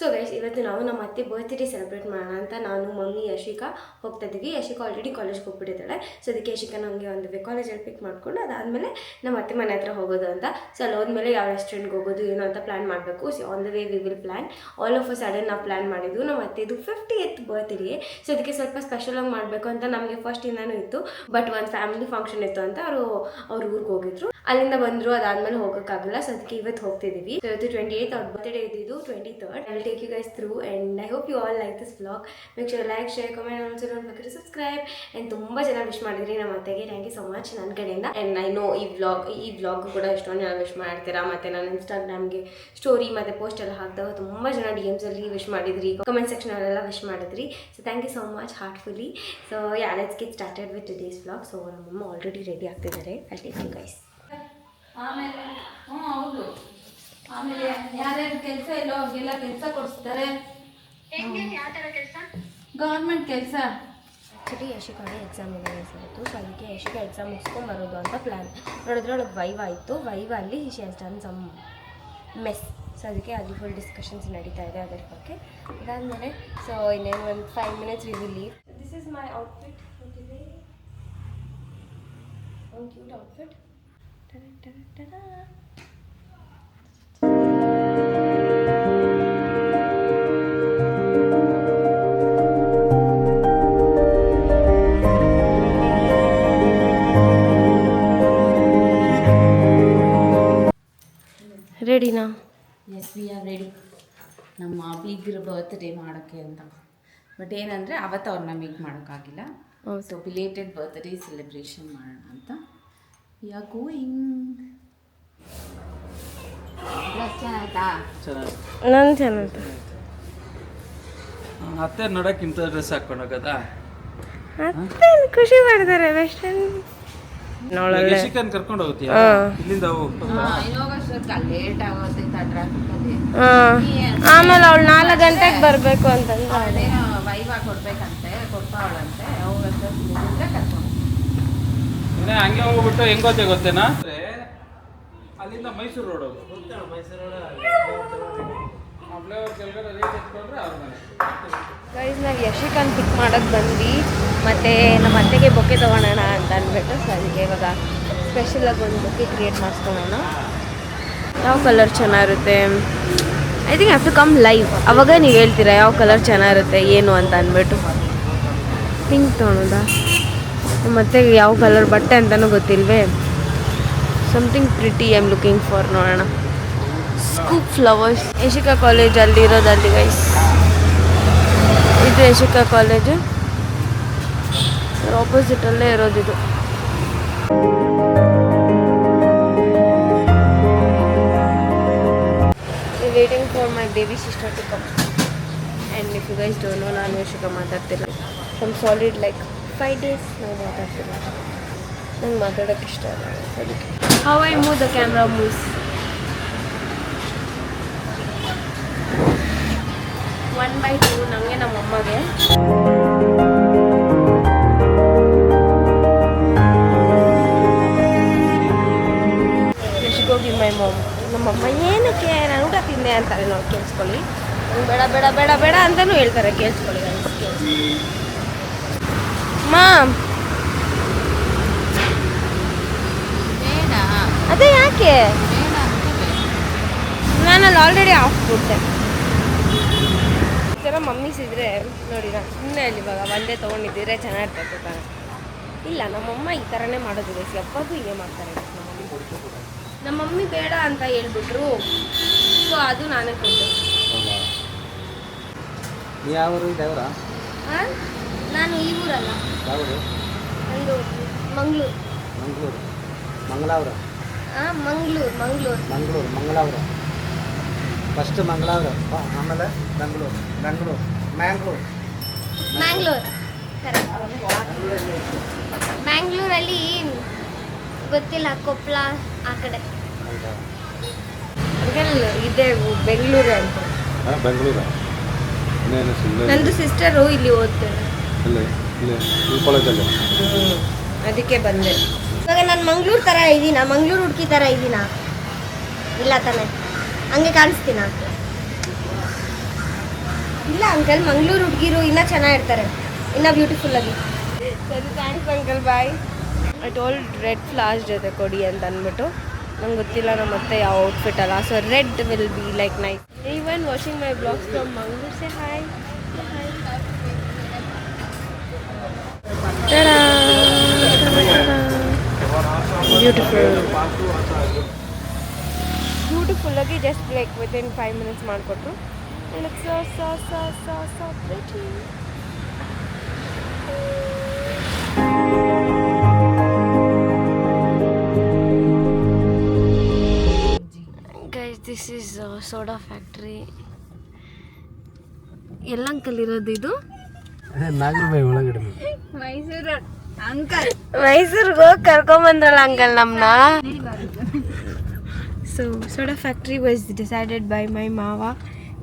So guys, ಇವತ್ತು ನಾವು ನಮ್ಮ ಅತ್ತೆ ಬರ್ತ್ಡೇ ಸೆಲೆಬ್ರೇಟ್ ಮಾಡೋಣ ಅಂತ ನಾನು, ಮಮ್ಮಿ, ಯಶಿಕಾ ಹೋಗ್ತಾ ಇದ್ದೀವಿ. ಯಶಿಕಾ ಆಲ್ರೆಡಿ ಕಾಲೇಜ್ಗೆ ಹೋಗ್ಬಿಟ್ಟಿದ್ದಾಳೆ. ಸೊ ಅದಕ್ಕೆ ಯಶಿಕಾ ನಮಗೆ ಒಂದು ಕಾಲೇಜಲ್ಲಿ ಪಿಕ್ ಮಾಡಿಕೊಂಡು ಅದಾದಮೇಲೆ ನಮ್ಮ ಅತ್ತೆ ಮನೆ ಹತ್ರ ಹೋಗೋದು ಅಂತ. ಸೊ ಅಲ್ಲಿ ಹೋದ್ಮೇಲೆ ಯಾವ ರೆಸ್ಟೋರೆಂಟ್ಗೆ ಹೋಗೋದು ಏನು ಅಂತ ಪ್ಲ್ಯಾನ್ ಮಾಡಬೇಕು. So on the way we will plan. All of a sudden ನಾವು ಪ್ಲ್ಯಾನ್ ಮಾಡಿದ್ದು ನಮ್ಮ ಅತ್ತೆದು 50th ಬರ್ತ್ಡೇ. ಸೊ ಅದಕ್ಕೆ ಸ್ವಲ್ಪ ಸ್ಪೆಷಲಾಗಿ ಮಾಡಬೇಕು ಅಂತ ನಮಗೆ ಫಸ್ಟಿಂದನೂ ಇತ್ತು. ಬಟ್ ಒಂದು ಫ್ಯಾಮಿಲಿ ಫಂಕ್ಷನ್ ಇತ್ತು ಅಂತ ಅವ್ರ ಊರಿಗೆ ಹೋಗಿದ್ರು. ಅಲ್ಲಿಂದ ಬಂದರು, ಅದಾದಮೇಲೆ ಹೋಗೋಕ್ಕಾಗಲ್ಲ. ಸೊ ಅದಕ್ಕೆ ಇವತ್ತು ಹೋಗ್ತಿದ್ದೀವಿ. ಸೊ ಇವತ್ತು 28th ಅವ್ರ ಬರ್ತ್ಡೇ ಇದ್ದಿದ್ದು 23rd. I will take you guys through and I hope you all like this vlog. Make sure like, share, comment and also don't forget to subscribe. And ತುಂಬ ಜನ wish ಮಾಡಿದ್ರಿ ನಮ್ಮ ಅತ್ತೆಗೆ. Thank you so much ನನ್ನ ಕಡೆಯಿಂದ. And I know ಈ vlog ಕೂಡ ಎಷ್ಟೊಂದು ಜನ ವಿಶ್ ಮಾಡ್ತೀರಾ. ಮತ್ತು ನಾನು ಇನ್ಸ್ಟಾಗ್ರಾಮ್ಗೆ ಸ್ಟೋರಿ ಮತ್ತು ಪೋಸ್ಟ್ ಎಲ್ಲ ಹಾಕಿದಾಗ ತುಂಬ ಜನ DMsಲ್ಲಿ ವಿಶ್ ಮಾಡಿದ್ರಿ, ಕಮೆಂಟ್ ಸೆಕ್ಷನಲ್ಲೆಲ್ಲ ವಿಶ್ ಮಾಡಿದ್ರಿ. So thank you so much heartfully. So yeah, let's get started with today's vlog. So ನಮ್ಮಮ್ಮ ಆಲ್ರೆಡಿ ರೆಡಿ ಆಗ್ತಿದ್ದಾರೆ. I'll take you guys. ಆಮೇಲೆ ಹೌದು, ಆಮೇಲೆ ಯಾರ್ಯಾರು ಕೆಲಸ ಇಲ್ಲೋ ಅವ್ರಿಗೆಲ್ಲ ಕೆಲಸ ಕೊಡಿಸ್ತಾರೆ. ಗೌರ್ಮೆಂಟ್ ಕೆಲಸ. ಆ್ಯಕ್ಚುಲಿ ಯಶಿಕಾಗೆ ಎಕ್ಸಾಮ್ ಇದೆ ಇವತ್ತು. ಸೊ ಅದಕ್ಕೆ ಯಶಿಕಾ ಎಕ್ಸಾಮ್ ಮುಗಿಸ್ಕೊಂಬರೋದು ಅಂತ ಪ್ಲ್ಯಾನ್. ನೋಡಿದ್ರೆ ಅವಳಿಗೆ ವೈವಾ ಇತ್ತು. ವೈವಲ್ಲಿ she has done some mess. So ಅದಕ್ಕೆ ಅಲ್ಲಿ ಫುಲ್ ಡಿಸ್ಕಷನ್ಸ್ ನಡೀತಾ ಇದೆ ಅದರ ಬಗ್ಗೆ. ಅದಾದಮೇಲೆ ಸೊ ಇನ್ನೇನು ಒಂದು 5 minutes we will leave. This is my outfit. ಒಂದು ಕ್ಯೂಟ್ ಔಟ್ಫಿಟ್. ರೆಡಿನಾ? ಎಸ್, ವಿ ಆರ್ ರೆಡಿ ನಮ್ಮ ಬೀಗ್ರ ಬರ್ತ್ಡೇ ಮಾಡೋಕ್ಕೆ ಅಂತ. ಬಟ್ ಏನಂದರೆ ಅವತ್ತು ಅವ್ರನ್ನ ಮೀಟ್ ಮಾಡೋಕ್ಕಾಗಿಲ್ಲ. ಸೊ ಬಿಲೇಟೆಡ್ ಬರ್ತ್ಡೇ ಸೆಲೆಬ್ರೇಷನ್ ಮಾಡೋಣ ಅಂತ ವಿ ಆರ್ ಗೋಯಿಂಗ್. ಚೆನ್ನಾಯ್ತಾ? ನಾನು ಚೆನ್ನಾಯ್ತು. ಅತ್ತೆ ನೋಡಕ್ಕೆ ಇಂಥ ಡ್ರೆಸ್ ಹಾಕೊಂಡು ಹೋಗೋದಾ? ಅತ್ತೆ ಖುಷಿ ಪಡ್ತಾರೆ. ವೆಸ್ಟರ್ನ್ ಚಿಕನ್ ಕರ್ಕೊಂಡು ಹೋಗ್ತೀಯಾ ಇಲ್ಲಿಂದ? ಇವಾಗ ಲೇಟ್ ಆಗೋದೈತೆ ಟ್ರಾಫಿಕಲ್ಲಿ. ಆಮೇಲೆ ಅವಳು 4 ಗಂಟೆಗೆ ಬರಬೇಕು ಅಂತಂದ್ರೆ ವೈವಾ ಕೊಡ್ಬೇಕಂತೆ, ಕೊಡ್ತಾವಳಂತೆ. ಅವಾಗ ಕರ್ಕೊಂಡು ಹಂಗೆ ಹೋಗ್ಬಿಟ್ಟು ಹೆಂಗೋತೆ ಗೊತ್ತೇನಾ, ಅಲ್ಲಿಂದ ಮೈಸೂರು ರೋಡ್ ಹೋಗು. ಗೈಸ್, ನಾವು ಯಶಿಕಾನ್ ಪಿಕ್ ಮಾಡೋಕ್ಕೆ ಬಂದ್ವಿ. ಮತ್ತು ನಮ್ಮ ಅತ್ತೆಗೆ ಬೊಕ್ಕೆ ತೊಗೊಳೋಣ ಅಂತ ಅಂದ್ಬಿಟ್ಟು. ಸೊ ಅದಕ್ಕೆ ಇವಾಗ ಸ್ಪೆಷಲಾಗಿ ಒಂದು ಬೊಕ್ಕೆ ಕ್ರಿಯೇಟ್ ಮಾಡಿಸ್ಕೊಳ್ಳೋಣ. ಯಾವ ಕಲರ್ ಚೆನ್ನಾಗಿರುತ್ತೆ? I think have to come live. ಅವಾಗ ನೀವು ಹೇಳ್ತೀರಾ ಯಾವ ಕಲರ್ ಚೆನ್ನಾಗಿರುತ್ತೆ ಏನು ಅಂತ ಅಂದ್ಬಿಟ್ಟು. ಪಿಂಕ್ ತೊಗೊಳೋದಾ? ನಮ್ಮ ಅತ್ತೆಗೆ ಯಾವ ಕಲರ್ ಬಟ್ಟೆ ಅಂತಲೂ ಗೊತ್ತಿಲ್ವೇ. Something pretty I am looking for. ನೋಡೋಣ. Scoop flowers. ಯಶಿಕಾ ಕಾಲೇಜ್ ಅಲ್ಲಿ ಇರೋದಲ್ಲಿ ಗೈಸ್. ಇದು ಯಶಿಕಾ ಕಾಲೇಜು. ಆಪೋಸಿಟಲ್ಲೇ ಇರೋದಿದು. Waiting for my baby sister to come. And if you guys don't know, ನಾನು ಯಶಿಕಾ ಮಾತಾಡ್ತಿಲ್ಲ. ಫ್ರಮ್ ಸಾಲಿಡ್ ಲೈಕ್ 5 days ನಾವು ಮಾತಾಡ್ತಿಲ್ಲ. ನಂಗೆ ಮಾತಾಡೋಕ್ಕೆ ಇಷ್ಟ ಇಲ್ಲ. ಅದಕ್ಕೆ how I move the camera moves. 1/2 ನನಗೆ ನಮ್ಮಮ್ಮಗೆ. ಯಶಿಗೋಗಿ ಮೈ ಮಾಮ್. ನಮ್ಮಮ್ಮ ಏನಕ್ಕೆ ನಾನು ಊಟ ತಿಂದೆ ಅಂತಾರೆ. ನೋಡಿ ಕೇಳಿಸ್ಕೊಳ್ಳಿ. ಬೇಡ ಬೇಡ ಬೇಡ ಬೇಡ ಅಂತಲೂ ಹೇಳ್ತಾರೆ. ಕೇಳಿಸ್ಕೊಳ್ಳಿ ಮಾಮ್. ಬೇಡ, ಅದೇ ಯಾಕೆ? ಬೇಡ ಅಂತ ಬೇಡ. ನಾನಲ್ಲಿ ಆಲ್ರೆಡಿ ಹಾಕ್ಬಿಟ್ಟೆ. ಈ ಥರ ಮಮ್ಮೀಸ್ ಇದ್ದರೆ ನೋಡಿ, ನಾನು ಸುಮ್ಮನೆ ಅಲ್ಲಿ ಇವಾಗ ಒಂದೇ ತೊಗೊಂಡಿದ್ದಿದ್ರೆ ಚೆನ್ನಾಗಿರ್ತೈತೆ ತಾನೆ. ಇಲ್ಲ, ನಮ್ಮಮ್ಮ ಈ ಥರನೇ ಮಾಡೋದು. ಯಾವಾಗೂ ಹೀಗೆ ಮಾಡ್ತಾರೆ ನಮ್ಮ ಮಮ್ಮಿ ಬೇಡ ಅಂತ ಹೇಳ್ಬಿಟ್ರು. ಸೊ ಅದು ನಾನೇ ಕೊಟ್ಟೆ. ಹಾಂ, ನಾನು ಈ ಊರಲ್ಲ, ನಂದು ಮಂಗಳೂರು. ಮಂಗಳೂರು ಹಾಂ, ಮಂಗಳೂರು. ಫಸ್ಟ್ ಮಂಗಳೂರು, ಆಮೇಲೆ ಬೆಂಗಳೂರು. ಮ್ಯಾಂಗ್ಳೂರಲ್ಲಿ ಗೊತ್ತಿಲ್ಲ, ಕೊಪ್ಪಳ ಆ ಕಡೆ ಇದೆ. ಬೆಂಗಳೂರು ಅಂತ. ಬೆಂಗಳೂರು. ನಂದು ಸಿಸ್ಟರು ಇಲ್ಲಿ ಓದ್ತೇನೆ. ಅದಕ್ಕೆ ಬಂದೆ. ಇವಾಗ ನಾನು ಮಂಗಳೂರು ಥರ ಇದ್ದೀನಾ? ಮಂಗಳೂರು ಹುಡುಗಿ ಥರ ಇದ್ದೀನಾ? ಇಲ್ಲ ತಾನೆ? ಹಂಗೆ ಕಾಣಿಸ್ತೀನಾ? ಇಲ್ಲ ಅಂಕಲ್, ಮಂಗಳೂರು ಹುಡುಗಿರು ಇನ್ನೂ ಚೆನ್ನಾಗಿರ್ತಾರೆ, ಇನ್ನೂ ಬ್ಯೂಟಿಫುಲ್ ಆಗಿ. ಸರಿ, thanks uncle, bye. I told red flowers ಜೊತೆ ಕೊಡಿ ಅಂತ ಅಂದ್ಬಿಟ್ಟು. ನಂಗೆ ಗೊತ್ತಿಲ್ಲ ನಮ್ಮ ಮತ್ತೆ ಯಾವ ಔಟ್ಫಿಟ್ ಅಲ್ಲ, so red will be like nice. Even watching my blogs from Mangaluru, say hi. Beautiful ಆಗಿ ಜಸ್ಟ್ ಲೈಕ್ ವಿತಿನ್ 5 minutes ಮಾಡಿಕೊಟ್ರು. And it's so pretty. Guys, this is soda factory. ಎಲ್ಲ ಅಂಕಲ್ ಇರೋದು ಇದು? ನಾಗರಬಾಯಿ ಒಳಗಡೆ ಮೈಸೂರು ಅಂಕಲ್, ಮೈಸೂರಿಗೆ ಹೋಗಿ ಕರ್ಕೊಂಬಂದ್ರಲ್ಲ ಅಂಕಲ್ ನಮ್ಮನ್ನ. So soda factory was decided by my ಮಾವ.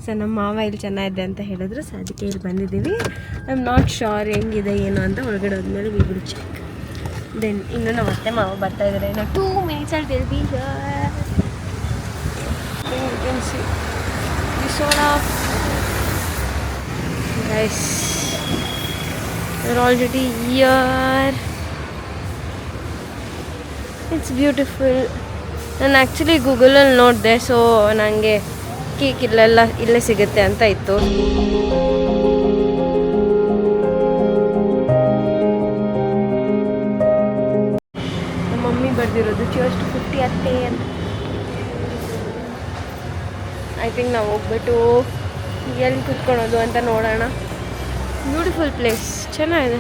ಸೊ ನಮ್ಮ ಮಾವ ಇಲ್ಲಿ ಚೆನ್ನಾಗಿದೆ ಅಂತ ಹೇಳಿದ್ರು, ಸೊ ಅದಕ್ಕೆ ಇಲ್ಲಿ ಬಂದಿದ್ದೀವಿ. ಐ ಆಮ್ ನಾಟ್ ಶೋರ್ ಹೆಂಗಿದೆ ಏನು ಅಂತ. ಒಳಗಡೆ ಹೋದ್ಮೇಲೆ ವಿ ವಿಲ್ ಚೆಕ್. ದೆನ್ ಇನ್ನು ನಮ್ಮ ಅತ್ತೆ ಮಾವ ಬರ್ತಾ ಇದ್ದಾರೆ. ನಾವು 2 minutes ಅಲ್ಲಿ will be here. You can see the soda. Guys, we are already here. It's beautiful. ನಾನು ಆ್ಯಕ್ಚುಲಿ ಗೂಗಲಲ್ಲಿ ನೋಡಿದೆ, ಸೊ ನನಗೆ ಕೇಕ್ ಇಲ್ಲೇ ಸಿಗುತ್ತೆ ಅಂತ ಇತ್ತು. ನಮ್ಮ ಮಮ್ಮಿ ಬರ್ದಿರೋದು ಚರ್ಚ್ 50 ಅತ್ತೆ ಅಂತ. ಐ ಥಿಂಕ್ ನಾವು ಹೋಗ್ಬಿಟ್ಟು ಎಲ್ಲಿ ಕುತ್ಕೊಳೋದು ಅಂತ ನೋಡೋಣ. ಬ್ಯೂಟಿಫುಲ್ ಪ್ಲೇಸ್, ಚೆನ್ನಾಗಿದೆ.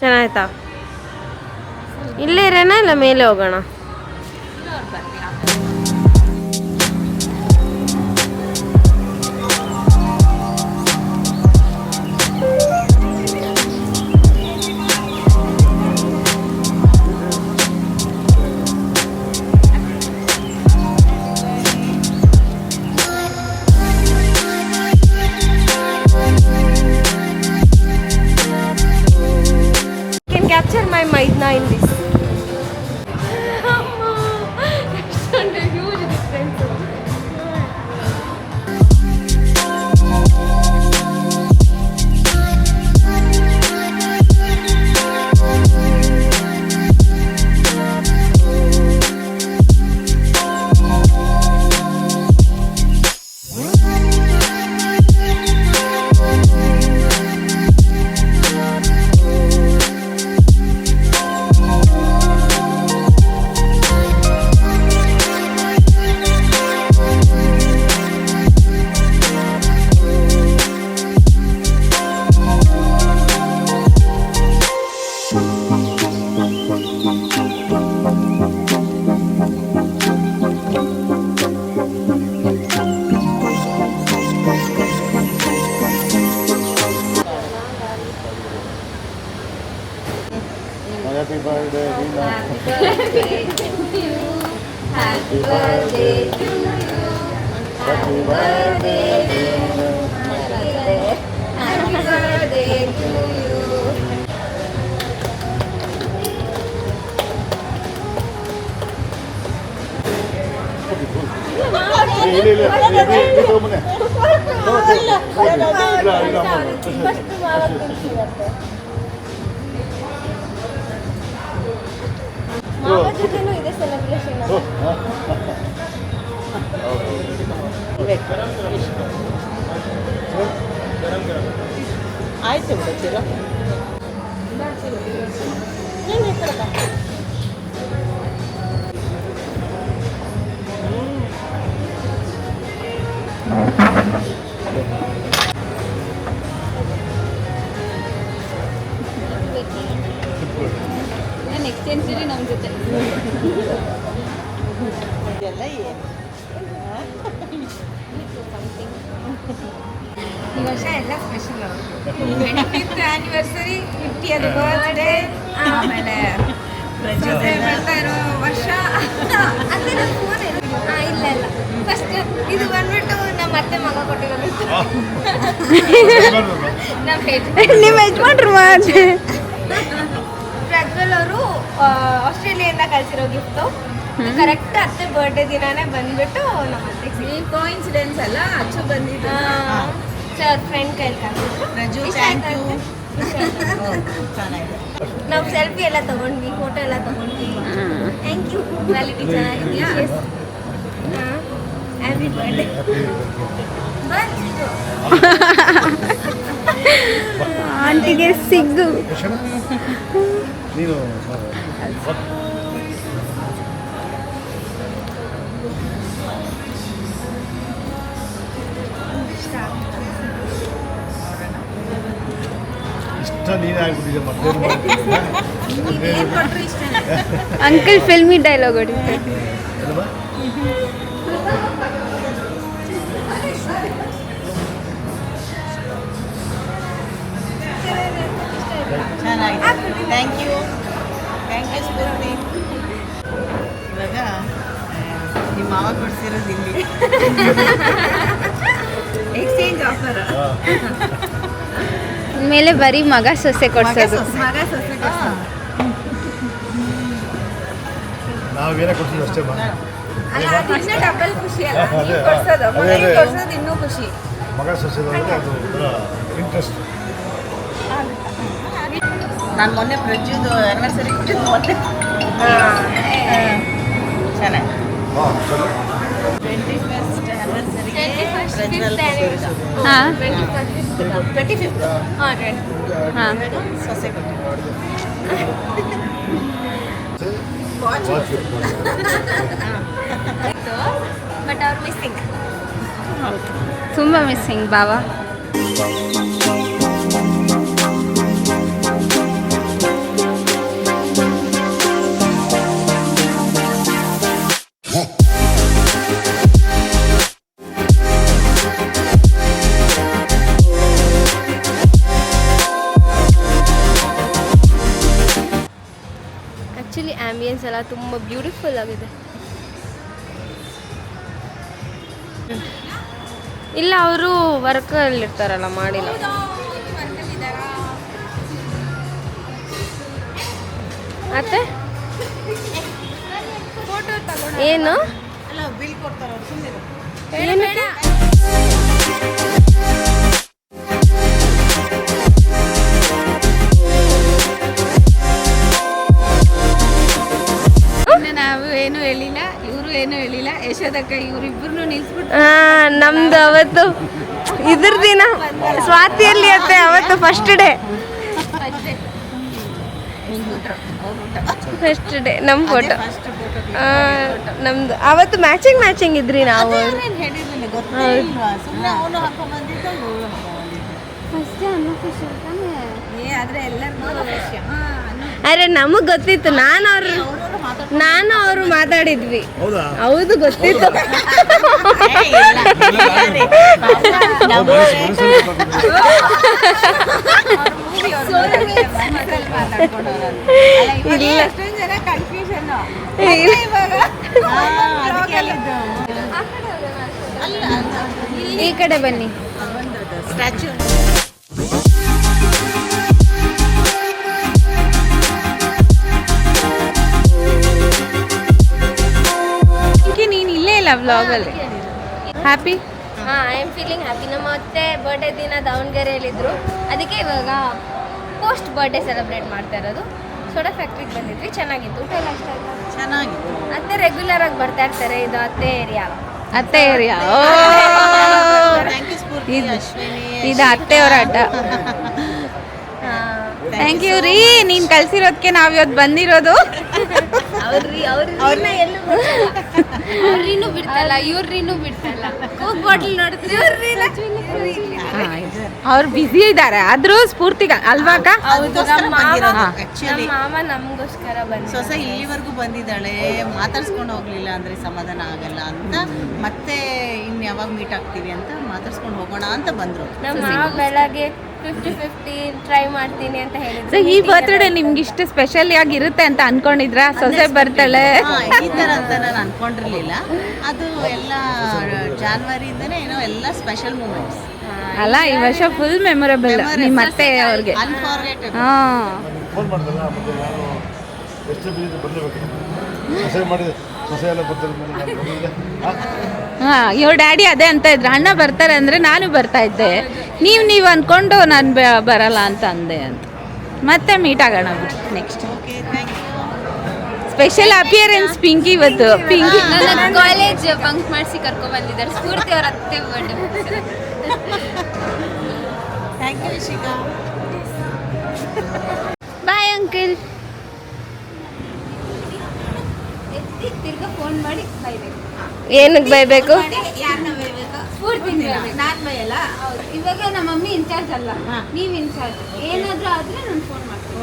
ಚೆನ್ನಾಯ್ತಾ? ಇಲ್ಲೇ ಇರೋಣ ಇಲ್ಲ ಮೇಲೆ ಹೋಗೋಣ? Capture my Maidna in this. That's not a huge difference. Happy birthday, Rina. Happy birthday to you. Happy birthday, Rina. Happy birthday to you. ಮಾವ ಜೊತೆನೂ ಇದೆ ಸೆಲೆಬ್ರೇಷನ್. ಆಯ್ತು ಬಿಡ್ತೀರಾ? ನೆಕ್ಸ್ಟ್ ಸೆಂಚುರಿ ನಮ್ಮ ಜೊತೆ ಎಲ್ಲ ಏನು ಈ ವರ್ಷ ಎಲ್ಲ special. 25th anniversary, 50th birthday, ಆಮೇಲೆ ಜೊತೆ ಬರ್ತಾ ಇರೋ ವರ್ಷ. ಅದೇ ಫೋನ್ ಇಲ್ಲ ಇಲ್ಲ ಫಸ್ಟ್ ಇದು ಬಂದ್ಬಿಟ್ಟು ನಮ್ಮ ಅತ್ತೆ ಮಗ ಕೊಟ್ಟಿರೋದು. ನಮ್ಮ ನಿಮ್ಮ ಯಜಮಾನ್ರು ಪ್ರಜ್ವಲ್ ಅಂಕಲ್ ಅವರು ಆಸ್ಟ್ರೇಲಿಯಾದಿಂದ ಕಳ್ಸಿರೋ ಗಿಫ್ಟು ಕರೆಕ್ಟ್ ಅತ್ತೆ ಬರ್ಡೇ ದಿನಾನೇ ಬಂದ್ಬಿಟ್ಟು ನಮ್ಮ ಅತ್ತೆಗೆ ಈ ಕೋಇನ್ಸಿಡೆನ್ಸ್ ಅಲ್ಲ ಅಚ್ಚು ಬಂದಿದ್ದು ಸರ್ ಫ್ರೆಂಡ್ ಕೈಲಿ ರಜು ಕಳ್ಸಿದ್ರು ಥ್ಯಾಂಕ್ ಯು ಚೆನ್ನಾಗಿದೆ ನಾವು ಸೆಲ್ಫಿ ಎಲ್ಲ ತಗೊಂಡ್ವಿ ಫೋಟೋ ಎಲ್ಲ ತಗೊಂಡ್ವಿ ಥ್ಯಾಂಕ್ ಯು ಕ್ವಾಲಿಟಿ ಚೆನ್ನಾಗಿದೆಯಾ ಹ್ಯಾಪಿ ಬರ್ಡೇ ಆಂಟಿಗೆ ಸಿಗ್ಗು ನೀನು ಇಷ್ಟ ನೀನೇ ಆಗ್ಬಿಟ್ಟಿದೆ ಮತ್ತೆ ಅಂಕಲ್ ಫಿಲ್ಮಿ ಡೈಲಾಗ್ ಹೊಡಿತಾರೆ ಚೆನ್ನಾಗಿದೆ ಥ್ಯಾಂಕ್ ಯು ಸ್ಫೂರ್ತಿ ಇವಾಗ ನಿಮ್ಮ ಮಾವ ಕೊಡ್ಸಿರೋದು ಇಲ್ಲಿ ಎಕ್ಸ್ಚೇಂಜ್ ಆಫರ್ ಮೇಲೆ ಬರೀ ಮಗ ಸೊಸೆ ಕೊಡ್ಸೋದು ಮಗ ಸೊಸೆ ನಾವೇನೇ ಕೊಡ್ತೀವಿ ಅಷ್ಟೇ ಬಾ ಅಲ್ಲ ಅದು ಇನ್ನೂ ಡಬಲ್ ಖುಷಿ ಅಲ್ಲ ಅದೇ, ನೀವು ಕೊಡ್ಸೋದು ಅದೇ, ಮನೆಗೆ ಅದೇ. ಕೊಡ್ಸೋದು ಇನ್ನೂ ಖುಷಿ ಮಗ ಸೊಸೆದಂದ್ರೆ ಅದು ಇಂಟ್ರೆಸ್ಟ್ ನಾನು ಮೊನ್ನೆ ಪ್ರಜ್ಜುದು ಆ್ಯನಿವರ್ಸರಿ ಕೊಟ್ಟಿದ್ದು ಮೊನ್ನೆ ಚೆನ್ನಾಗಿ ಹಾಂ ಸರಿ 21st ಆ್ಯನಿವರ್ಸರಿಗೆ ಹಾಂ 25th ಹಾಂ ಸೊಸೆ ಕೊಟ್ಟಿದ್ದು ಬಟ್ ಅವ್ರು ಮಿಸ್ಸಿಂಗ್ ತುಂಬ ಮಿಸ್ಸಿಂಗ್ ಬಾವಾ ಆ್ಯಕ್ಚುಲಿ ಆ್ಯಂಬಿಯನ್ಸ್ ಎಲ್ಲ ತುಂಬ ಬ್ಯೂಟಿಫುಲ್ ಆಗಿದೆ ಇಲ್ಲ ಅವರು ವರ್ಕಲ್ಲಿರ್ತಾರಲ್ಲ ಮಾಡಿಲ್ಲ ಮತ್ತೆ ಏನು ಅಲ್ಲ ಬಿಲ್ ಕೊಡ್ತಾರೆ ಅವ್ರು ಸುಮ್ಮನೆ ಏನಕ್ಕೆ ಇನ್ನು ನಾವು ಏನು ಹೇಳಿಲ್ಲ ಇವರು ಏನು ಹೇಳಿಲ್ಲ ಯಶೋದಕ್ಕ ಇವರಿಬ್ಬರನ್ನು ನಿಲ್ಸ್ಬಿಟ್ಟು ನಮ್ದು ಅವತ್ತು ಇದ್ರ ದಿನ ಸ್ವಾತಿಯಲ್ಲಿ ಅತ್ತೆ ಅವತ್ತು ಫಸ್ಟ್ ಡೇ ಫಸ್ಟ್ ಡೇ ನಮ್ಮ ಫೋಟೋ ಫಸ್ಟ್ ಫೋಟೋ ನಮ್ದು ಅವತ್ತು ಮ್ಯಾಚಿಂಗ್ ಇದ್ರಿ ನಾವು ಹೇಳಿರ್ಲಿಲ್ಲ ಗೊತ್ತೇ ಇಲ್ವಾ ಸುಮ್ಮನೆ ಅವನು ಹಾಕೊಂಡ್ ಬಂದಿದ್ದ ಇವಳು ಹಾಕೊಂಡ್ ಬಂದಿದ್ದ ಆದರೆ ಎಲ್ಲರಿಗೂ ವಿಷಯ ಅರೆ ನಮಗ್ ಗೊತ್ತಿತ್ತು ನಾನು ಅವರು ಮಾತಾಡಿದ್ವಿ ಹೌದಾ ಹೌದು ಗೊತ್ತಿತ್ತು ಇಲ್ಲ ಜನ ಕನ್ಫ್ಯೂಷನ್ ಈ ಕಡೆ ಬನ್ನಿ ಸ್ಟ್ಯಾಚ್ಯೂ ನೀನು ಇಲ್ಲೇ ಇಲ್ಲ ವ್ಲಾಗಲ್ಲಿ ಹ್ಯಾಪಿ ಹಾಂ ಐ ಆಮ್ ಫೀಲಿಂಗ್ ಹ್ಯಾಪಿ ನಮ್ಮ ಅತ್ತೆ ಬರ್ಡೇ ದಿನ ದಾವಣಗೆರೆಯಲ್ಲಿದ್ದರು ಅದಕ್ಕೆ ಇವಾಗ ಪೋಸ್ಟ್ ಬರ್ಡೇ ಸೆಲೆಬ್ರೇಟ್ ಮಾಡ್ತಾ ಇರೋದು ಸೋಡಾ ಫ್ಯಾಕ್ಟ್ರಿಗೆ ಬಂದಿದ್ವಿ ಚೆನ್ನಾಗಿತ್ತು ಊಟ ಎಲ್ಲ ಇಷ್ಟ ಆಯ್ತಾ ಚೆನ್ನಾಗಿತ್ತು ಅತ್ತೆ ರೆಗ್ಯುಲರ್ ಆಗಿ ಬರ್ತಾ ಇರ್ತಾರೆ ಇದು ಅತ್ತೆ ಏರಿಯಾ ಅತ್ತೆ ಏರಿಯಾ ಥ್ಯಾಂಕ್ ಯು ಸ್ಫೂರ್ತಿ ಅಶ್ವಿನಿ ಇದು ಅತ್ತೆಯವರ ಅಡ್ಡ ಥ್ಯಾಂಕ್ ಯು ರೀ ನೀನು ಕಳ್ಸಿರೋದಕ್ಕೆ ನಾವು ಇವತ್ತು ಬಂದಿರೋದು ಅವ್ರಿನ್ನೂ ಬಿಡ್ತಲ್ಲ ಇವ್ರಿನ್ನೂ ಬಿಡ್ತಲ್ಲ ಕೋಕ್ ಬಾಟಲ್ ನೋಡಿದ್ರೆ ಅವ್ರು ಬ್ಯುಸಿ ಇದ್ದಾರೆ ಆದ್ರೂ ಸ್ಫೂರ್ತಿಗ ಅಲ್ವಾ ಅಕ್ಕ ಆಕ್ಚುಲಿ ಮಾಮ ನಮಗೋಸ್ಕರ ಬಂದು ಸೊಸೆ ಇಲ್ಲಿವರೆಗೂ ಬಂದಿದ್ದಾಳೆ ಮಾತಾಡ್ಸ್ಕೊಂಡು ಹೋಗ್ಲಿಲ್ಲ ಅಂದ್ರೆ ಸಮಾಧಾನ ಆಗಲ್ಲ ಅಂತ ಮತ್ತೆ ಇನ್ ಯಾವಾಗ ಮೀಟ್ ಆಗ್ತೀವಿ ಅಂತ ಮಾತಾಡ್ಸ್ಕೊಂಡು ಹೋಗೋಣ ಅಂತ ಬಂದ್ರು ನಮ್ಮ ಮಾವ ಬೆಳಗ್ಗೆ 50-50 ಟ್ರೈ ಮಾಡ್ತೀನಿ ಅಂತ ಸೊ ಹೇಳಿದ್ರು ಈ ಬರ್ತ್ಡೇ ನಿಮ್ಗೆ ಇಷ್ಟು ಸ್ಪೆಷಲ್ ಆಗಿರುತ್ತೆ ಅಂತ ಅನ್ಕೊಂಡಿದ್ರ ಸೊಸೆ ಬರ್ತಾಳೆ ಈ ತರ ಅಂತ ನಾನು ಅನ್ಕೊಂಡಿರ್ಲಿಲ್ಲ ಅದು ಎಲ್ಲ ಜಾನ್ವರಿಯಿಂದನೇ ಏನೋ ಎಲ್ಲ ಸ್ಪೆಷಲ್ ಮೂಮೆಂಟ್ಸ್ ಅಲ್ಲ ಈ ವರ್ಷ ಫುಲ್ ಮೆಮೊರೇಬಲ್ ನಿಮ್ಮ ಅತ್ತೆ ಅವ್ರಿಗೆ ಅನ್ಫಾರ್ಗೆಟಬಲ್ ಹಾ ಫೋನ್ ಮಾಡ್ದಲ್ಲ ಮತ್ತೆ ನಾನು ಎಷ್ಟು ಬೀಜ ಬರಲೇಬೇಕು ಸೊಸೆ ಮಾಡಿದೆ ಸೊಸೆ ಎಲ್ಲ ಬರ್ತಾರೆ ಹಾಂ ಇವ್ರ ಡ್ಯಾಡಿ ಅದೇ ಅಂತ ಇದ್ರು, ಅಣ್ಣ ಬರ್ತಾರೆ ಅಂದರೆ ನಾನು ಬರ್ತಾ ಇದ್ದೆ, ನೀವು ಅಂದ್ಕೊಂಡು ನಾನು ಬರಲ್ಲ ಅಂತ ಅಂದೆ ಅಂತ. ಮತ್ತೆ ಮೀಟ್ ಆಗೋಣ ನೆಕ್ಸ್ಟ್. ಸ್ಪೆಷಲ್ ಅಪಿಯರೆನ್ಸ್ ಪಿಂಕಿ ಇವತ್ತು. ಪಿಂಕಿ ನನ್ನ ಕಾಲೇಜ್ ಬಂಕ್ ಮಾಡಿಸಿ ಕರ್ಕೊಂಡ್ ಬಂದಿದ್ದಾರೆ. ಸ್ಫೂರ್ತಿ ಅವ್ರ ಅತ್ತೆ birthday. Thank you Ishika. Bye uncle. ತಿರ್ಗಾ ಫೋನ್ ಮಾಡಿ ಬೈಬೇಕು. ಏನಕ್ಕೆ ಬೈಬೇಕು? ಯಾರನ್ನ ಬೈಬೇಕು? ಸ್ಫೂರ್ತಿ ನಾನು ಬೈಯಲ್ಲ. ಹೌದು, ಇವಾಗ ನಮ್ಮ ಮಮ್ಮಿ ಇನ್ಚಾರ್ಜ್ ಅಲ್ಲ, ನೀವು ಇನ್ಚಾರ್ಜ್. ಏನಾದ್ರೂ ಆದ್ರೆ ನಾನು ಫೋನ್ ಮಾಡ್ತೀನಿ.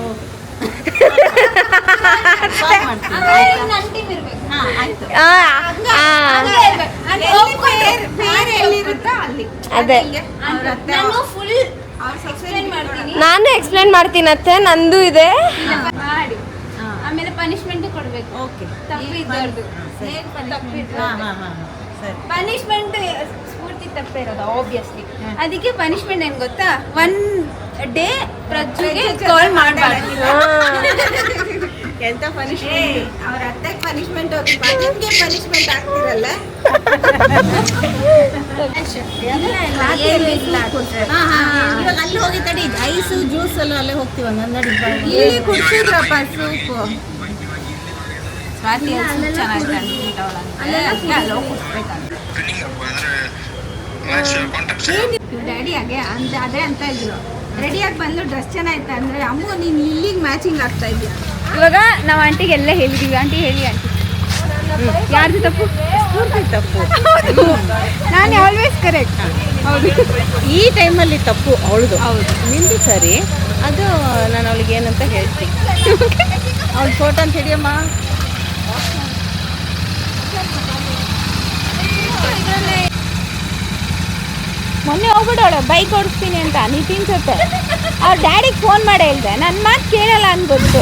ನನ್ನ ಟೀಮ್ ಇರ್ಬೇಕು. ಅದೇ ನಾನು ಫುಲ್ ಎಕ್ಸ್ಪ್ಲೈನ್ ಮಾಡ್ತೀನಿ. ನಾನು ಎಕ್ಸ್ಪ್ಲೇನ್ ಮಾಡ್ತೀನಿ ಅತ್ತೆ, ನಂದು ಇದೆ. ಮಾಡಿ ಆಮೇಲೆ ಪನಿಷ್ಮೆಂಟ್ ಕೊಡ್ಬೇಕು. ಓಕೆ ತಪ್ಪಿದ್ದವ್ರದ್ದು ಪನಿಷ್ಮೆಂಟ್ ಸ್ಫೂರ್ತಿ ತಪ್ಪೇ ಇರೋದು ಆಬ್ವಿಯಸ್ಲಿ. ಅದಕ್ಕೆ ಪನಿಷ್ಮೆಂಟ್ ಏನ್ ಗೊತ್ತಾ, 1 ಡೇ ಪ್ರಜ್ಜುಗೆ ಕಾಲ್ ಮಾಡಬಾರ್ದು. ಎಂತ ಪನಿಷ್ಮೆಂಟ್? ಅವ್ರ ಅತ್ತೆಗೆ ಪನಿಷ್ಮೆಂಟ್ ನಿಮ್ಗೆ ಪನಿಷ್ಮೆಂಟ್ ಆಗ್ತಿರಲ್ಲ. ಇವಾಗ ಅಲ್ಲಿ ಹೋಗಿ ತಡಿ, ಐಸು ಜ್ಯೂಸ್ ಎಲ್ಲ ಅಲ್ಲೇ ಹೋಗ್ತೀವಿ ನಡಿ. ಇಲ್ಲಿ ಕುಡ್ಸಿದ್ರಪ್ಪ ಸೂಪು. ಸ್ವಾತಿ ಡ್ಯಾಡಿ ಹಾಗೆ ಅದೇ ಅಂತ ಇದ್ರು. ರೆಡಿಯಾಗಿ ಬಂದು ಡ್ರೆಸ್ ಚೆನ್ನಾಯ್ತು ಅಂದ್ರೆ ಅಮ್ಮ ನೀನು ಇಲ್ಲಿಗೆ ಮ್ಯಾಚಿಂಗ್ ಆಗ್ತಾ ಇದೆಯಾ. ಇವಾಗ ನಾವು ಆಂಟಿಗೆಲ್ಲ ಹೇಳಿದೀವಿ. ಆಂಟಿ ಹೇಳಿ ಆಂಟಿ ಯಾರ್ದು ತಪ್ಪು? ತಪ್ಪು. ನಾನು ಆಲ್ವೇಸ್ ಕರೆಕ್ಟ್. ಹೌದು, ಈ ಟೈಮಲ್ಲಿ ತಪ್ಪು ಅವಳದು. ಹೌದು, ನಿಂದು ಸರಿ. ಅದು ನಾನು ಅವಳಿಗೆ ಏನಂತ ಹೇಳ್ತೀನಿ. ಅವಳ ಫೋಟೋ ಅಂತ ಹಿಡಿಯಮ್ಮ. ಮೊನ್ನೆ ಹೋಗ್ಬಿಡೋಳು ಬೈಕ್ ಓಡಿಸ್ತೀನಿ ಅಂತ ನಿತಿನ್ ಜೊತೆ. ಅವ್ರ ಡ್ಯಾಡಿಗೆ ಫೋನ್ ಮಾಡಿ ಹೇಳಿದೆ, ನನ್ನ ಮಾತು ಕೇಳಲ್ಲ ಅಂತ ಗೊತ್ತು.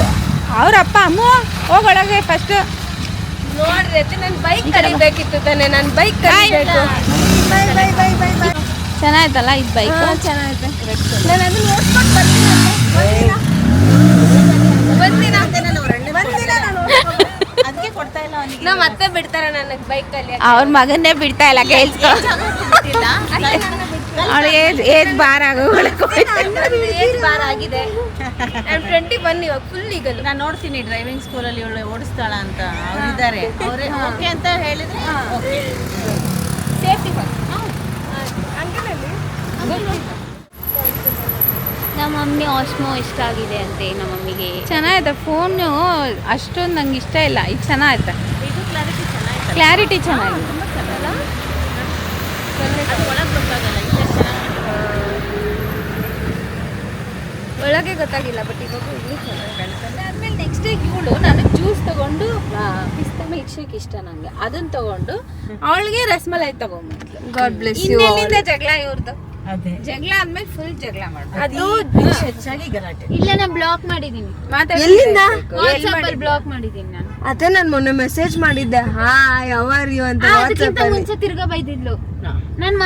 ಅವ್ರಪ್ಪ ಅಮ್ಮ ಹೋಗೊಳಗೆ ಫಸ್ಟು ನೋಡ್ರಿ ನನ್ನ ಬೈಕ್ ಕಲಿಬೇಕಿತ್ತು ತಾನೆ, ನನ್ನ ಬೈಕ್ ಕಲಿಬೇಕು. ಚೆನ್ನಾಯ್ತಲ್ಲ ಇದು ಬೈಕ್? ಚೆನ್ನಾಗಿದೆ. ನಾನು ಅದನ್ನ ಓಡಿಸ್ಕೊಂಡು ಬಂದಿನ ಅದಕ್ಕೆ ಕೊಡ್ತಾ ಇಲ್ಲ ಅವನಿಗೆ. ನಮ್ಮ ಅತ್ತೆ ಬಿಡ್ತಾರೆ ನನಗೆ ಬೈಕ್ ಕಲಿಯ. ಅವ್ರ ಮಗನ್ನೇ ಬಿಡ್ತಾ ಇಲ್ಲ ಕೇಳಿಸ್ಕೊ. ಅವಳಿಗೆ ಏಜ್ ಬಾರ್ ಆಗೋಗ್ಬೇಕು. ಬಾರ್ ಆಗಿದೆ. 21 ಇವಾಗ ಫುಲ್ ಈಗಲು. ನಾನು ನೋಡ್ತೀನಿ ಡ್ರೈವಿಂಗ್ ಸ್ಕೂಲಲ್ಲಿ ಇವಳು ಓಡಿಸ್ತಾಳ ಅಂತ ಅವರಿದ್ದಾರೆ. ಅವರೇ ಓಕೆ ಅಂತ ಹೇಳಿದ್ರೆ ಓಕೆ. Safety first. ನಮ್ಮ ಮಮ್ಮಿ ಆಸ್ಮೋ ಇಷ್ಟ ಆಗಿದೆ ಅಂತೆ ನಮ್ಮ ಮಮ್ಮಿಗೆ. ಚೆನ್ನಾಗಿದೆ ಫೋನು, ಅಷ್ಟೊಂದು ನಂಗೆ ಇಷ್ಟ ಇಲ್ಲ. ಇದು ಚೆನ್ನಾಗೈತೆ, ಇದು ಕ್ಲಾರಿಟಿ ಚೆನ್ನಾಗಿದೆ. ಕ್ಲಾರಿಟಿ ಚೆನ್ನಾಗಿದೆ. ಅದು ಒಳಗೆ ಗೊತ್ತಾಗಲ್ಲ, ಇಷ್ಟೇ ಚೆನ್ನಾಗಿ. ಒಳಗೆ ಗೊತ್ತಾಗಿಲ್ಲ, ಬಟ್ ಇವಾಗ ಇಲ್ಲಿ ಚೆನ್ನಾಗಿ. ಅದಾದ್ಮೇಲೆ ನೆಕ್ಸ್ಟ್ ಡೇ ಇವಳು ನನಗೆ ಜ್ಯೂಸ್ ತಗೊಂಡು ಪಿಸ್ತಾ ಮಿಲ್ಕ್ ಶೇಕ್ ಇಷ್ಟ ನನಗೆ, ಅದನ್ನ ತಗೊಂಡು ಅವಳಿಗೆ ರಸಮಲೈ ತಗೊಂಡ್ಬಿಟ್ಲು. God bless you. ಇನ್ನೆಲ್ಲಿಂದ ಜಗಳ ಇವ್ರದ್ದು? ಅದೇ ಜಗಳ ಆದ್ಮೇಲೆ ಫುಲ್ ಜಗಳ ಮಾಡ್ಬೋದು. ಅದು ಹೆಚ್ಚಾಗಿ ಗಲಾಟೆ. ಇಲ್ಲ ನಾನು ಬ್ಲಾಕ್ ಮಾಡಿದ್ದೀನಿ. ಎಲ್ಲಿಂದ? ವಾಟ್ಸ್ಆಪ್ ಅಲ್ಲಿ ಬ್ಲಾಕ್ ಮಾಡಿದ್ದೀನಿ ನಾನು. ಅದೇ ನಾನು ಮೊನ್ನೆ ಮೆಸೇಜ್ ಮಾಡಿದ್ದೆ, ಹಾಯ್ ಅವರ್ ಯು ಅಂತ ವಾಟ್ಸ್ಆಪ್ ಅದಕ್ಕಿಂತ ಅಲ್ಲಿ. ಮುಂಚೆ ತಿರ್ಗಾ ಬೈದಿದ್ಲು. ನಾನು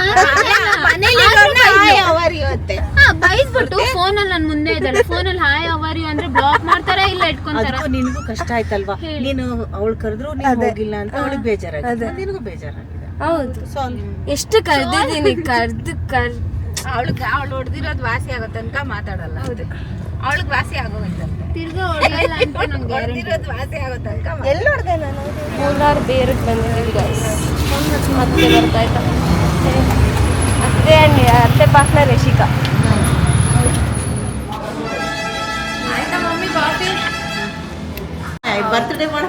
ಬೈದ್ಬಿಟ್ಟು ಫೋನಲ್ಲಿ ನನ್ನ ಮುಂದೆ ಇದ್ದಾಳೆ. ಫೋನಲ್ಲಿ ಹಾಯ್ ಅವರ್ ಯು ಅಂದ್ರೆ ಬ್ಲಾಕ್ ಮಾಡ್ತಾರ ಇಲ್ಲ ಇಟ್ಕೊಂತಾರ. ಅದಕ್ಕೂ ನಿನಗೂ ಕಷ್ಟ ಆಯ್ತಲ್ವಾ? ನೀನು ಅವಳು ಕರೆದ್ರು ನೀನು ಹೋಗಿಲ್ಲ ಅಂತ ಅವಳಿಗೆ ಬೇಜಾರಾಗಿದೆ, ನಿನಗೂ ಬೇಜಾರಾಗಿದೆ. ಹೌದು, ಸಾಲ್ವ್. ಎಷ್ಟು ಕರ್ದಿದ್ದೀನಿ, ಕರ್ದು ಅವಳು ಹೊಡೆದಿರೋದು ವಾಸಿ ಆಗೋ ತನಕ ಮಾತಾಡಲ್ಲ. ಹೌದು, ಅವಳಿಗೆ ವಾಸಿ ಆಗೋಯ್ತಂತೆ. ತಿರ್ಗಾ ಹೊಡೆಯಲ್ಲ ಅಂತ ನಂಗೆ ಹೊಡೆದಿರೋದು ವಾಸಿ ಆಗೋ ತನಕ ಎಲ್ಲಿ ನೋಡಿದೆ ನಾನು? ಮೂಲಾರ್ ಬೇರಿಗೆ ಬಂದಿದ್ದೀವಿ ಗೈಸ್. ಅತ್ತೆ ಬರ್ತಾಯ್ತಾ? ಅತ್ತೆ ಪಾರ್ಟ್ನರ್ ಯಶಿಕಾ. ಆಯ್ತಾ ಮಮ್ಮಿ ಕಾಫಿ? ಬರ್ತ್ಡೇ ಮಾಡ.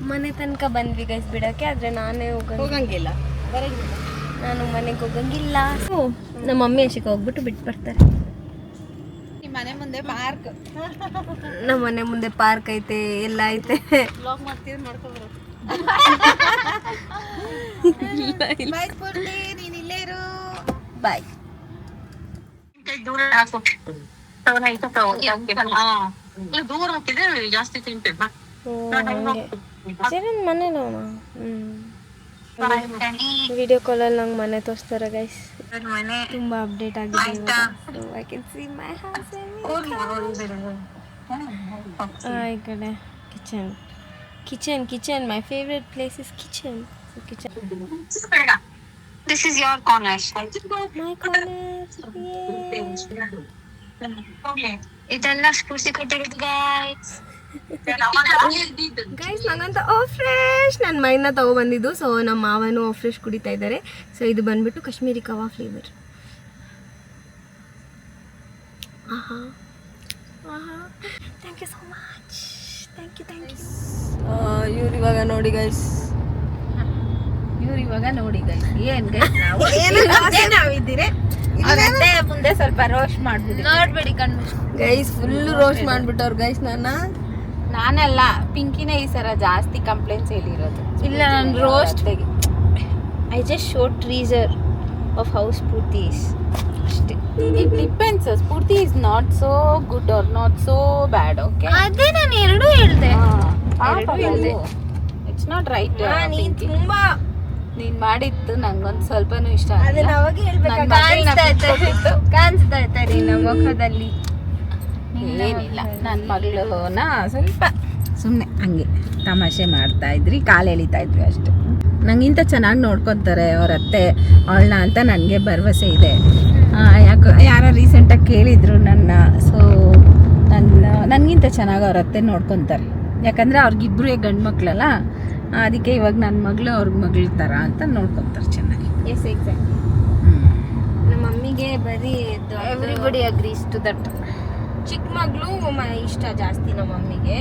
ಮನೆ ತನಕ ಬಂದ್ವಿ ಗೈಸ್ ಬಿಡೋಕ್ಕೆ, ಆದರೆ ನಾನೇ ಹೋಗಂಗಿಲ್ಲ, ನಾನು ಮನೆಗೆ ಹೋಗಂಗಿಲ್ಲ. ನಮ್ಮ ಮಮ್ಮಿ ಯಶಿಕಾ ಹೋಗ್ಬಿಟ್ಟು ಬಿಟ್ಟು ಬರ್ತಾರೆ. ನಿಮ್ಮ ಮನೆ ಮುಂದೆ ಪಾರ್ಕ್. ನಮ್ಮ ಮನೆ ಮುಂದೆ ಪಾರ್ಕ್ ಐತೆ, ಎಲ್ಲ ಐತೆ. ಬ್ಲಾಗ್ ಮಾಡ್ತೀವಿ, ಮಾಡ್ಕೊಬರೋ. ಬೈ ಸ್ಫೂರ್ತಿ, ನೀನ್ ಇಲ್ಲೇ ಇರು. ಬಾಯ್. ದೂರ ಹಾಕು ದೂರ ಹಾಕಿದ್ರೆ ಜಾಸ್ತಿ ತಿಂತೇವೆ ಮನೇನ ವಿಡಿಯೋ ಕಾಲಲ್ಲಿ ನಂಗೆ ಮನೆ ತೋರಿಸ್ತಾರೆ ಗೈಸ್. ತುಂಬ ಅಪ್ಡೇಟ್ ಆಗಿದೆ. I can see my house. ಈ ಕಡೆ kitchen my favourite place is kitchen. This is your corner. My corner. ಇದೆಲ್ಲ ಸ್ಫೂರ್ತಿ ಕೊಟ್ಟಿರೋದು ಗೈಸ್. ಗೈಸ್ ನಂಗಂತ ಫ್ರೆಶ್ ನನ್ನ ಮೈನ ತಗೊಬಂದಿದ್ದು. ಸೊ ನಮ್ಮ ಮಾವನು ಫ್ರೆಶ್ ಕುಡಿತಾ ಇದ್ದಾರೆ. ಸೊ ಇದು ಬಂದ್ಬಿಟ್ಟು ಕಾಶ್ಮೀರಿ ಕವಾ ಫ್ಲೇವರ್. ಆಹಾ ಆಹಾ, thank you so much. Thank you. ಇವ್ರು ಇವಾಗ ನೋಡಿ ಗೈಸ್, ಏನ್ ನಾವಿದ್ದೀರಿ ಮುಂದೆ ಸ್ವಲ್ಪ ರೋಸ್ಟ್ ಮಾಡ್ಬಿಡಿ. ನೋಡ್ಬೇಡಿ ಕಣ್ಣು ಗೈಸ್ ಫುಲ್ ರೋಸ್ಟ್ ಮಾಡ್ಬಿಟ್ಟವ್ರು ಗೈಸ್. ನಾನಲ್ಲ, ಪಿಂಕಿನೇ ಈ ಸರ ಜಾಸ್ತಿ ಕಂಪ್ಲೇಂಟ್ಸ್ ಹೇಳಿರೋದು. ಇಲ್ಲ, ನಾನು roast I just show treasure of house Spoorthi ಅಷ್ಟೇ. It depends. Spoorthi is not so good or not so bad. Okay, ಅದೇ ನಾನು ಎರಡೂ ಹೇಳ್ದೆ. It's not right. ನೀನ್ ತುಂಬಾ ನೀನ್ ಮಾಡಿತ್ತು ನಂಗೊಂದು ಸ್ವಲ್ಪನೂ ಇಷ್ಟ ಆಗಿಲ್ಲ. ಅದನ್ನ ಅವಾಗ ಕಾಣಿಸ್ತಾ ಇತ್ತು ನಿನ್ನ ಮುಖದಲ್ಲಿ. ಏನಿಲ್ಲ, ನನ್ನ ಮಗಳನ್ನ ಸ್ವಲ್ಪ ಸುಮ್ಮನೆ ಹಂಗೆ ತಮಾಷೆ ಮಾಡ್ತಾ ಇದ್ರಿ, ಕಾಲು ಎಳಿತಾ ಇದ್ವಿ ಅಷ್ಟೆ. ನಂಗಿಂತ ಚೆನ್ನಾಗಿ ನೋಡ್ಕೊತಾರೆ ಅವ್ರ ಅತ್ತೆ ಅವಳನ್ನ ಅಂತ ನನಗೆ ಭರವಸೆ ಇದೆ. ಯಾರೋ ರೀಸೆಂಟಾಗಿ ಕೇಳಿದ್ರು ನನ್ನ. ಸೊ ನನಗಿಂತ ಚೆನ್ನಾಗಿ ಅವ್ರ ಅತ್ತೆ ನೋಡ್ಕೊತಾರೆ. ಯಾಕಂದರೆ ಅವ್ರಿಗಿಬ್ರು ಗಂಡು ಮಕ್ಕಳಲ್ಲ, ಅದಕ್ಕೆ ಇವಾಗ ನನ್ನ ಮಗಳು ಅವ್ರಿಗೆ ಮಗಳ ಥರ ಅಂತ ನೋಡ್ಕೊತಾರೆ ಚೆನ್ನಾಗಿ. Yes, exactly. ನಮ್ಮ ಮಮ್ಮಿಗೆ ಬರೀ ಎವ್ರಿಬಡಿ ಅಗ್ರೀಸ್ ಟು ದಟ್. ಚಿಕ್ಕ ಮಗಳು ಇಷ್ಟ ಜಾಸ್ತಿ ನಮ್ಮ ಮಮ್ಮಿಗೆ.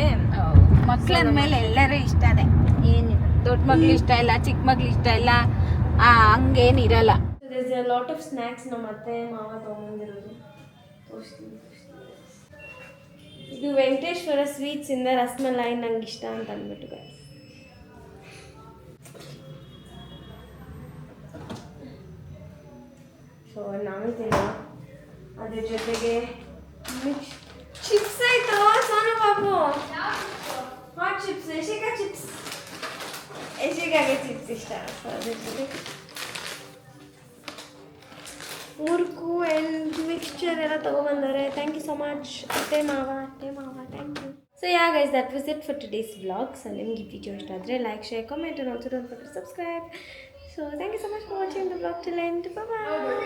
ಮಕ್ಳ ಮೇಲೆ ಎಲ್ಲರೂ ಇಷ್ಟನೇ. ಏನಿಲ್ಲ, ದೊಡ್ಡ ಮಗ್ಳು ಇಷ್ಟ ಇಲ್ಲ, ಚಿಕ್ಕ ಮಗ್ಳು ಇಷ್ಟ ಇಲ್ಲ, ಹಂಗೇನಿರಲ್ಲ. there's a lot of snacks ನಮ್ಮ ಅತ್ತೆ ಮಾವ ತಗೊಂಡಿರೋದು. ಇದು ವೆಂಕಟೇಶ್ವರ ಸ್ವೀಟ್ಸ್ ಇಂದ ರಸಮಲೈ ನಂಗೆ ಇಷ್ಟ ಅಂತ ಅಂದ್ಬಿಟ್ಟು guys. ಸೊ ನಾನು ತಿನ್ನ ಅದ್ರ ಜೊತೆಗೆ ಚಿಪ್ಸ್ ಆಯ್ತು. Sonu Babu hot chips, Yashika chips, ಯಶಿಕಾಗೆ ಚಿಪ್ಸ್ ಇಷ್ಟ. ಸೊ ಅದ್ರ ಜೊತೆ ಮುರುಕು ಆ್ಯಂಡ್ ಮಿಕ್ಸ್ಚರ್ ಎಲ್ಲ ತೊಗೊಬಂದವ್ರೆ. ಥ್ಯಾಂಕ್ ಯು ಸೊ ಮಚ್ ಅತ್ತೆ ಮಾವ, thank you. So ya guys, that was it for today's vlog. So ನಿಮ್ಗೆ ಈ ವಿಡಿಯೋ ಇಷ್ಟ ಆದರೆ like, share, comment and also don't forget to subscribe. So thank you so much for watching the vlog till end. Bye.